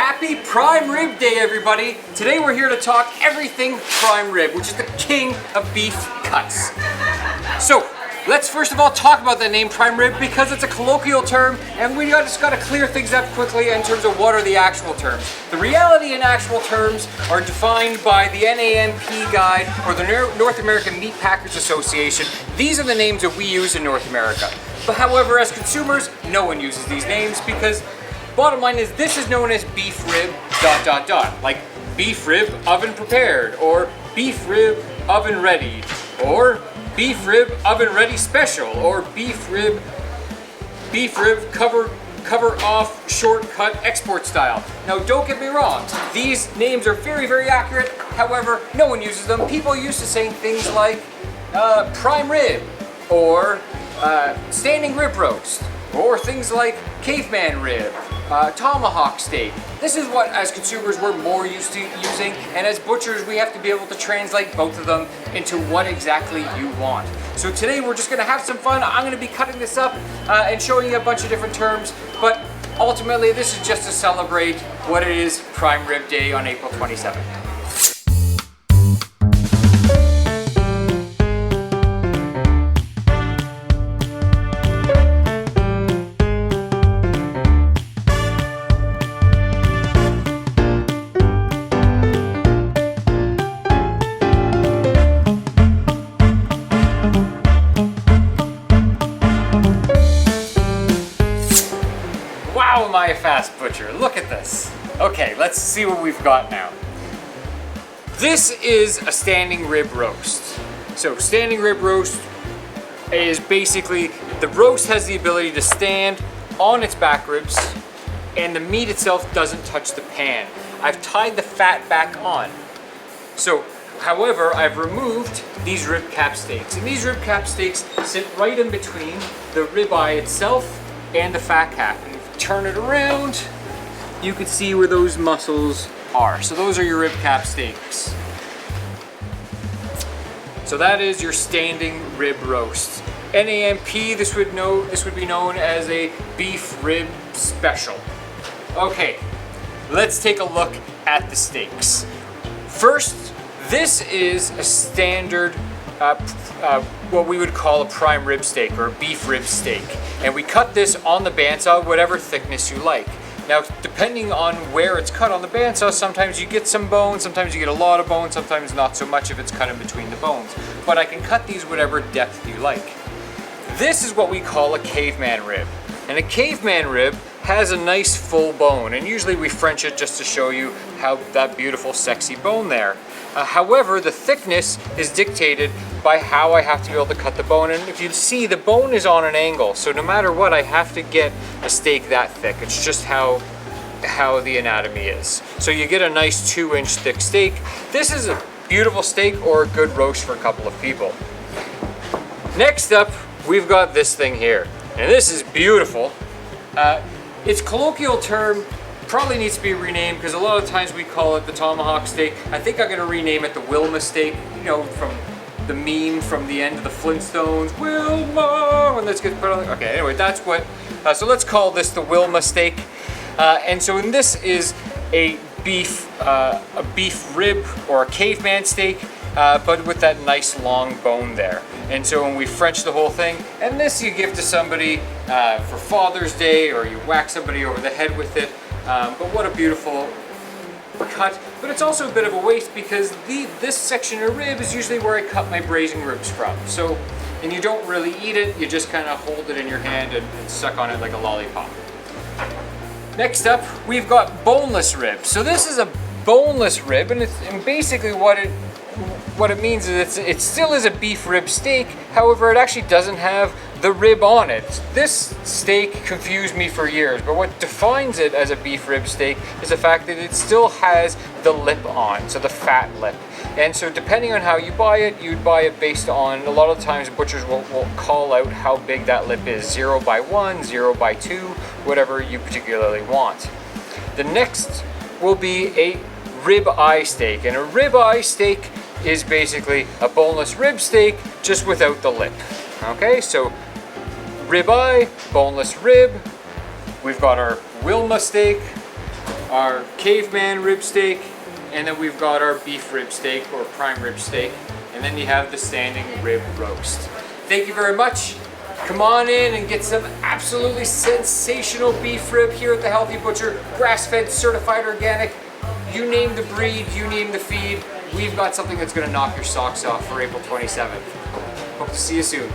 Happy Prime Rib Day, everybody! Today we're here to talk everything prime rib, which is the king of beef cuts. So, let's first of all talk about the name prime rib because it's a colloquial term and we just gotta clear things up quickly in terms of what are the actual terms. The reality and actual terms are defined by the NAMP guide or the North American Meat Packers Association. These are the names that we use in North America. But however, as consumers, no one uses these names because bottom line is this is known as beef rib ... like beef rib oven prepared, or beef rib oven ready, or beef rib oven ready special, or beef rib cover off shortcut export style. Now don't get me wrong, these names are very, very accurate. However, no one uses them. People used to say things like prime rib, or standing rib roast, or things like caveman rib, Tomahawk Steak. This is what, as consumers, we're more used to using, and as butchers, we have to be able to translate both of them into what exactly you want. So today, we're just gonna have some fun. I'm gonna be cutting this up and showing you a bunch of different terms, but ultimately, this is just to celebrate what it is Prime Rib Day on April 27th. Wow, am I a fast butcher? Look at this. Okay, let's see what we've got now. This is a standing rib roast. So standing rib roast is basically, the roast has the ability to stand on its back ribs and the meat itself doesn't touch the pan. I've tied the fat back on. So, however, I've removed these rib cap steaks. And these rib cap steaks sit right in between the ribeye itself and the fat cap. And if you turn it around, you can see where those muscles are. So those are your rib cap steaks. So that is your standing rib roast. NAMP, this would be known as a beef rib special. Okay, let's take a look at the steaks. First, this is a standard what we would call a prime rib steak or a beef rib steak. And we cut this on the bandsaw, whatever thickness you like. Now, depending on where it's cut on the bandsaw, sometimes you get some bone, sometimes you get a lot of bone, sometimes not so much if it's cut in between the bones. But I can cut these whatever depth you like. This is what we call a caveman rib. And a caveman rib has a nice full bone, and usually we French it just to show you how that beautiful sexy bone there. However, the thickness is dictated by how I have to be able to cut the bone, and if you see, the bone is on an angle, so no matter what, I have to get a steak that thick. It's just how the anatomy is. So you get a nice 2-inch thick steak. This is a beautiful steak or a good roast for a couple of people. Next up, we've got this thing here, and this is beautiful. Its colloquial term probably needs to be renamed because a lot of times we call it the Tomahawk Steak. I think I'm gonna rename it the Wilma Steak, you know, from the meme from the end of the Flintstones, Wilma, when this gets put on. Okay, anyway, that's what, so let's call this the Wilma Steak. And so this is a beef rib or a caveman steak, but with that nice long bone there. And so when we French the whole thing, and this you give to somebody for Father's Day, or you whack somebody over the head with it. But what a beautiful cut. But it's also a bit of a waste because this section of rib is usually where I cut my braising ribs from. So, and you don't really eat it, you just kind of hold it in your hand and suck on it like a lollipop. Next up, we've got boneless rib. So this is a boneless rib, and basically what it means is it still is a beef rib steak. However, it actually doesn't have the rib on it. This steak confused me for years, but what defines it as a beef rib steak is the fact that it still has the lip on, so the fat lip. And so depending on how you buy it, you'd buy it based on, a lot of times butchers will call out how big that lip is, 0 by 1, 0 by 2, whatever you particularly want. The next will be a ribeye steak, and a ribeye steak is basically a boneless rib steak just without the lip. Okay, so ribeye, boneless rib, we've got our Wilma steak, our Caveman Rib Steak, and then we've got our beef rib steak or prime rib steak, and then you have the standing rib roast. Thank you very much. Come on in and get some absolutely sensational beef rib here at the Healthy Butcher, grass-fed, certified organic. You name the breed, you name the feed. We've got something that's gonna knock your socks off for April 27th. Hope to see you soon.